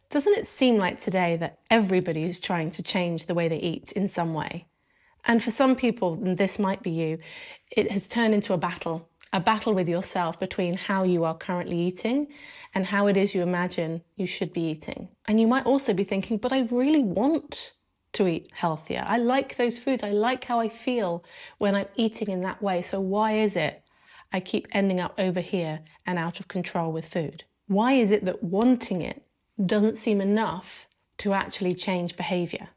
Doesn't it seem like today that everybody is trying to change the way they eat in some way? And for some people, and this might be you, it has turned into a battle with yourself between how you are currently eating and how it is you imagine you should be eating. And you might also be thinking, but I really want to eat healthier. I like those foods. I like how I feel when I'm eating in that way. So why is it I keep ending up over here and out of control with food? Why is it that wanting it doesn't seem enough to actually change behavior?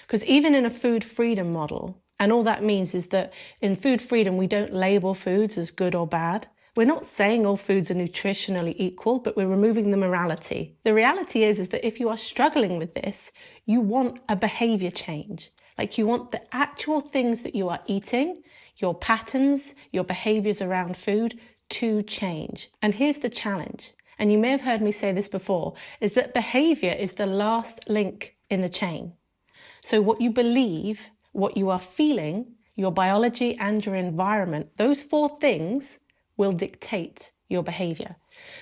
Because even in a food freedom model, and all that means is that in food freedom, we don't label foods as good or bad. We're not saying all foods are nutritionally equal, but we're removing the morality. The reality is that if you are struggling with this, you want a behavior change. Like you want the actual things that you are eating, your patterns, your behaviors around food to change. And here's the challenge. And you may have heard me say this before, is that behavior is the last link in the chain. So what you believe, what you are feeling, your biology and your environment, those four things will dictate your behavior.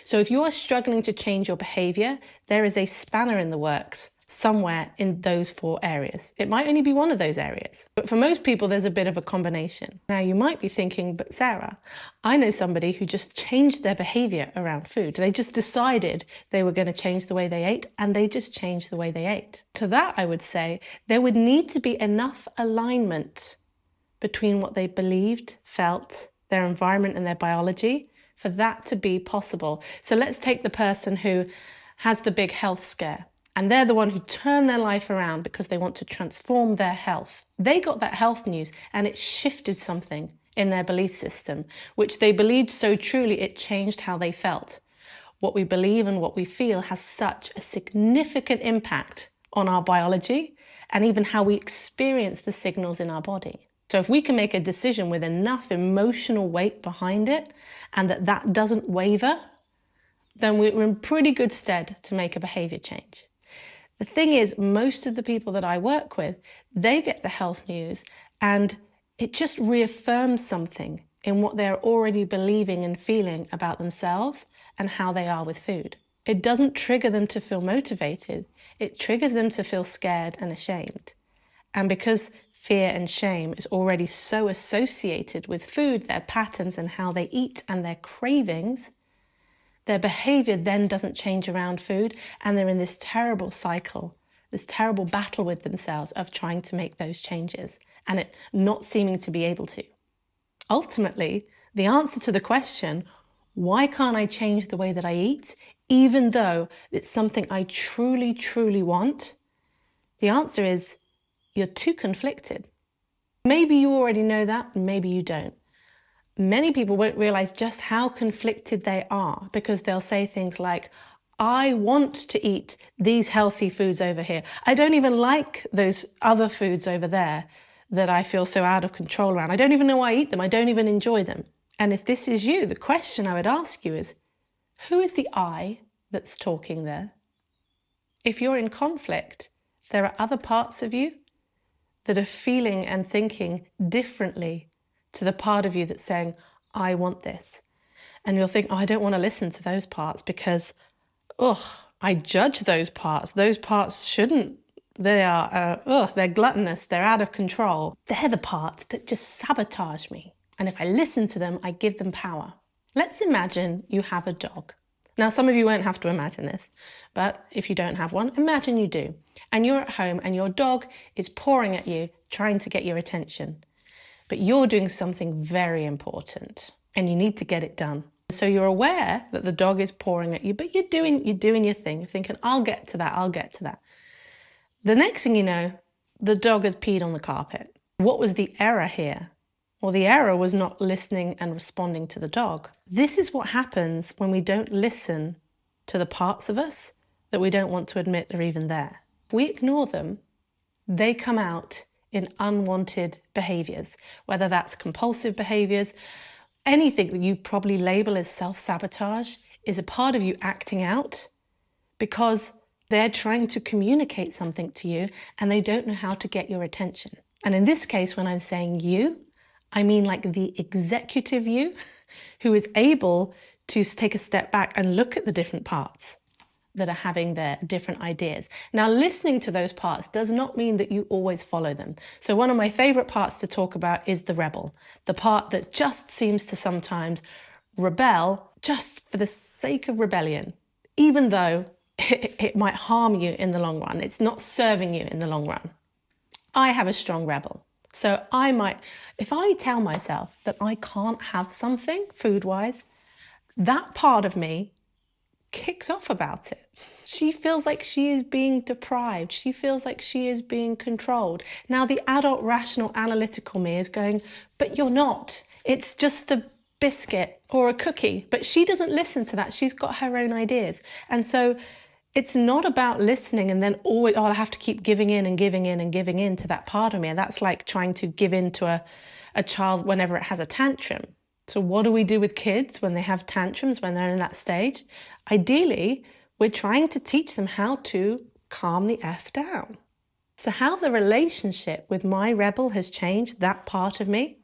So if you are struggling to change your behavior, there is a spanner in the works somewhere in those four areas. It might only be one of those areas, but for most people, there's a bit of a combination. Now you might be thinking, but Sarah, I know somebody who just changed their behavior around food. They just decided they were going to change the way they ate, and they just changed the way they ate. To that, I would say there would need to be enough alignment between what they believed, felt, their environment and their biology for that to be possible. So let's take the person who has the big health scare. And they're the one who turned their life around because they want to transform their health. They got that health news and it shifted something in their belief system, which they believed so truly it changed how they felt. What we believe and what we feel has such a significant impact on our biology and even how we experience the signals in our body. So if we can make a decision with enough emotional weight behind it and that doesn't waver, then we're in pretty good stead to make a behavior change. The thing is, most of the people that I work with, they get the health news and it just reaffirms something in what they're already believing and feeling about themselves and how they are with food. It doesn't trigger them to feel motivated. It triggers them to feel scared and ashamed. And because fear and shame is already so associated with food, their patterns and how they eat and their cravings, their behavior then doesn't change around food, and they're in this terrible cycle, this terrible battle with themselves of trying to make those changes and it not seeming to be able to. Ultimately, the answer to the question, why can't I change the way that I eat, even though it's something I truly, truly want? The answer is, you're too conflicted. Maybe you already know that, maybe you don't. Many people won't realize just how conflicted they are because they'll say things like, I want to eat these healthy foods over here. I don't even like those other foods over there that I feel so out of control around. I don't even know why I eat them. I don't even enjoy them. And if this is you, the question I would ask you is, who is the I that's talking there? If you're in conflict, there are other parts of you that are feeling and thinking differently to the part of you that's saying, I want this. And you'll think, oh, I don't want to listen to those parts because, I judge those parts. Those parts shouldn't. They're gluttonous. They're out of control. They're the parts that just sabotage me. And if I listen to them, I give them power. Let's imagine you have a dog. Now, some of you won't have to imagine this, but if you don't have one, imagine you do. And you're at home and your dog is pawing at you, trying to get your attention. But you're doing something very important and you need to get it done. So you're aware that the dog is pawing at you, but you're doing your thing. You're thinking, I'll get to that. The next thing you know, the dog has peed on the carpet. What was the error here? Well, the error was not listening and responding to the dog. This is what happens when we don't listen to the parts of us that we don't want to admit are even there. If we ignore them, they come out in unwanted behaviors, whether that's compulsive behaviors, anything that you probably label as self-sabotage is a part of you acting out because they're trying to communicate something to you and they don't know how to get your attention. And in this case, when I'm saying you, I mean like the executive you who is able to take a step back and look at the different parts that are having their different ideas. Now, listening to those parts does not mean that you always follow them. So one of my favorite parts to talk about is the rebel, the part that just seems to sometimes rebel just for the sake of rebellion, even though it might harm you in the long run. It's not serving you in the long run. I have a strong rebel. So I might, if I tell myself that I can't have something food-wise, that part of me kicks off about it. She feels like she is being deprived. She feels like she is being controlled. Now, the adult, rational, analytical me is going, but you're not. It's just a biscuit or a cookie. But she doesn't listen to that. She's got her own ideas. And so it's not about listening and then always, I have to keep giving in and giving in and giving in to that part of me. And that's like trying to give in to a child whenever it has a tantrum. So what do we do with kids when they have tantrums, when they're in that stage? Ideally, we're trying to teach them how to calm the F down. So how the relationship with my rebel has changed, that part of me,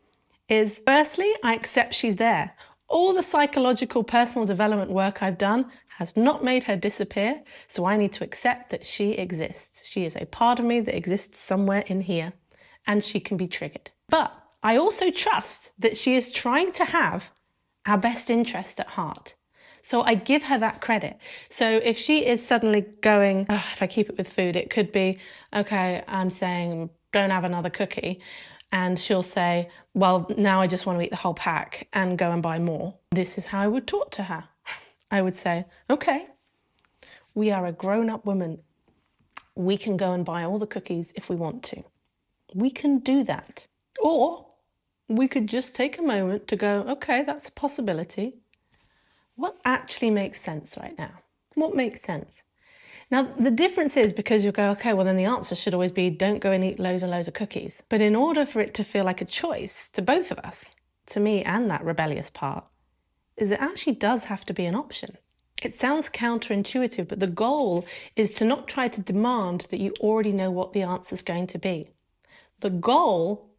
is firstly, I accept she's there. All the psychological personal development work I've done has not made her disappear, so I need to accept that she exists. She is a part of me that exists somewhere in here, and she can be triggered. But I also trust that she is trying to have our best interest at heart. So I give her that credit. So if she is suddenly going, oh, if I keep it with food, it could be, okay, I'm saying don't have another cookie. And she'll say, well, now I just want to eat the whole pack and go and buy more. This is how I would talk to her. I would say, okay, we are a grown-up woman. We can go and buy all the cookies if we want to. We can do that. Or we could just take a moment to go, okay, that's a possibility. What actually makes sense right now? What makes sense? Now, the difference is because you go, okay, well, then the answer should always be don't go and eat loads and loads of cookies. But in order for it to feel like a choice to both of us, to me and that rebellious part, is it actually does have to be an option. It sounds counterintuitive, but the goal is to not try to demand that you already know what the answer is going to be. The goal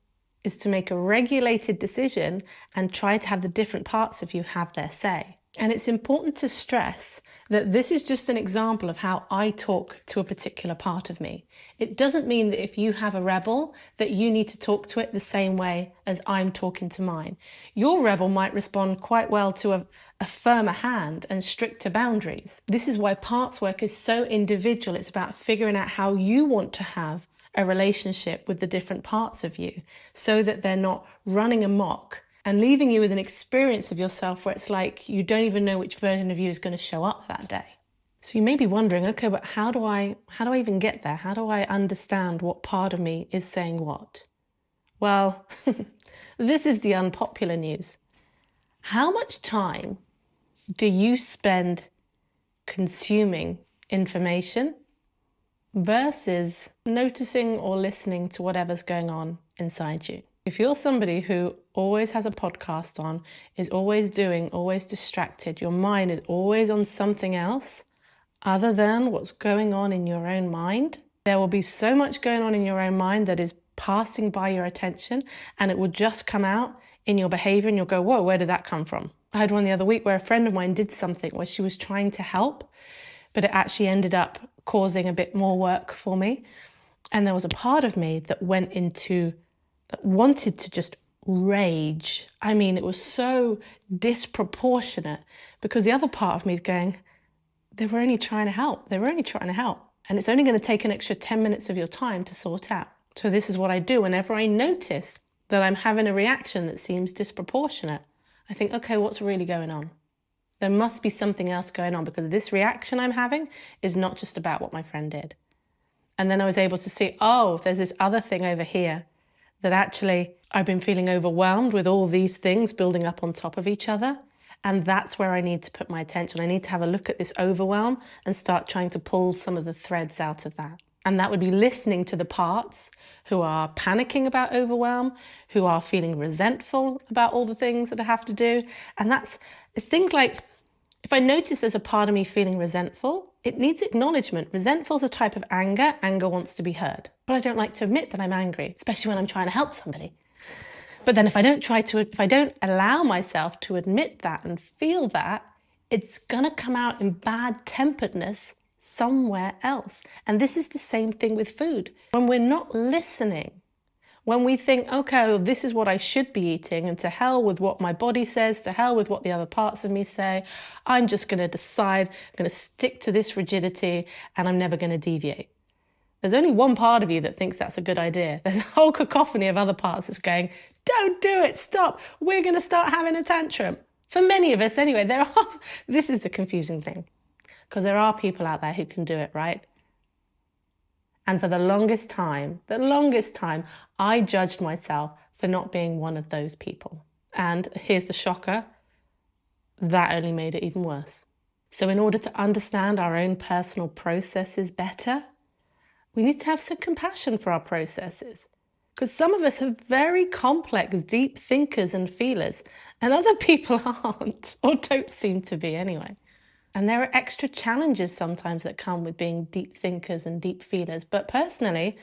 is to make a regulated decision and try to have the different parts of you have their say. And it's important to stress that this is just an example of how I talk to a particular part of me. It doesn't mean that if you have a rebel that you need to talk to it the same way as I'm talking to mine. Your rebel might respond quite well to a firmer hand and stricter boundaries. This is why parts work is so individual. It's about figuring out how you want to have a relationship with the different parts of you so that they're not running amok and leaving you with an experience of yourself where it's like you don't even know which version of you is going to show up that day. So you may be wondering, okay, but how do I even get there? How do I understand what part of me is saying what? Well, this is the unpopular news. How much time do you spend consuming information versus noticing or listening to whatever's going on inside you? If you're somebody who always has a podcast on, is always doing, always distracted, your mind is always on something else other than what's going on in your own mind, there will be so much going on in your own mind that is passing by your attention, and it will just come out in your behavior and you'll go, whoa, where did that come from? I had one the other week where a friend of mine did something where she was trying to help, but it actually ended up causing a bit more work for me. And there was a part of me that wanted to just rage. I mean, it was so disproportionate because the other part of me is going, they were only trying to help. They were only trying to help. And it's only going to take an extra 10 minutes of your time to sort out. So this is what I do whenever I notice that I'm having a reaction that seems disproportionate. I think, okay, what's really going on? There must be something else going on because this reaction I'm having is not just about what my friend did. And then I was able to see, oh, there's this other thing over here that actually I've been feeling overwhelmed with all these things building up on top of each other. And that's where I need to put my attention. I need to have a look at this overwhelm and start trying to pull some of the threads out of that. And that would be listening to the parts who are panicking about overwhelm, who are feeling resentful about all the things that I have to do. And it's things like, if I notice there's a part of me feeling resentful, it needs acknowledgement. Resentful is a type of anger. Anger wants to be heard. But I don't like to admit that I'm angry, especially when I'm trying to help somebody. But then if I don't allow myself to admit that and feel that, it's going to come out in bad temperedness somewhere else. And this is the same thing with food. When we're not listening, when we think, okay, well, this is what I should be eating, and to hell with what my body says, to hell with what the other parts of me say, I'm just going to decide, I'm going to stick to this rigidity, and I'm never going to deviate. There's only one part of you that thinks that's a good idea. There's a whole cacophony of other parts that's going, don't do it, stop, we're going to start having a tantrum. For many of us anyway, this is the confusing thing, because there are people out there who can do it, right? And for the longest time, I judged myself for not being one of those people. And here's the shocker, that only made it even worse. So in order to understand our own personal processes better, we need to have some compassion for our processes. Because some of us are very complex, deep thinkers and feelers, and other people aren't, or don't seem to be anyway. And there are extra challenges sometimes that come with being deep thinkers and deep feelers. But personally,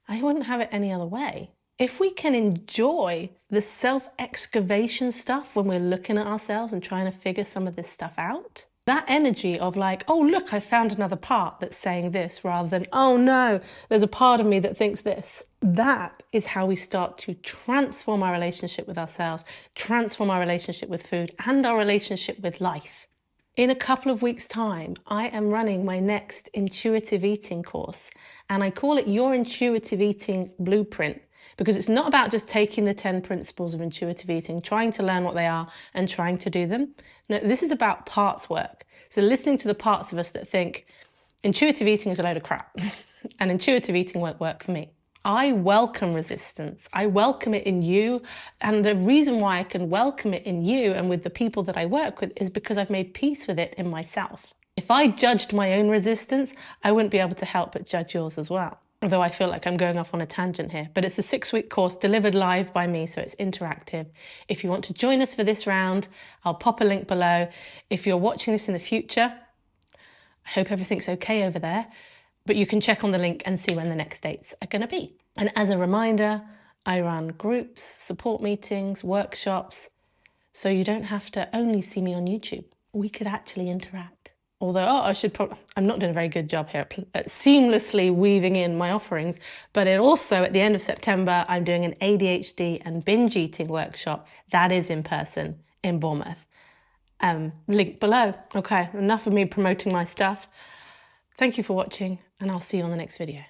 I wouldn't have it any other way. If we can enjoy the self-excavation stuff when we're looking at ourselves and trying to figure some of this stuff out, that energy of like, oh, look, I found another part that's saying this, rather than, oh no, there's a part of me that thinks this. That is how we start to transform our relationship with ourselves, transform our relationship with food, and our relationship with life. In a couple of weeks' time, I am running my next intuitive eating course, and I call it Your Intuitive Eating Blueprint, because it's not about just taking the 10 principles of intuitive eating, trying to learn what they are and trying to do them. No, this is about parts work. So listening to the parts of us that think intuitive eating is a load of crap and intuitive eating won't work for me. I welcome resistance. I welcome it in you. And the reason why I can welcome it in you and with the people that I work with is because I've made peace with it in myself. If I judged my own resistance, I wouldn't be able to help but judge yours as well. Although I feel like I'm going off on a tangent here, but it's a 6-week course delivered live by me, so it's interactive. If you want to join us for this round, I'll pop a link below. If you're watching this in the future, I hope everything's okay over there, but you can check on the link and see when the next dates are going to be. And as a reminder, I run groups, support meetings, workshops, so you don't have to only see me on YouTube. We could actually interact. Although, I'm not doing a very good job here at seamlessly weaving in my offerings, but at the end of September, I'm doing an ADHD and binge eating workshop that is in person in Bournemouth. Link below. Okay, enough of me promoting my stuff. Thank you for watching, and I'll see you on the next video.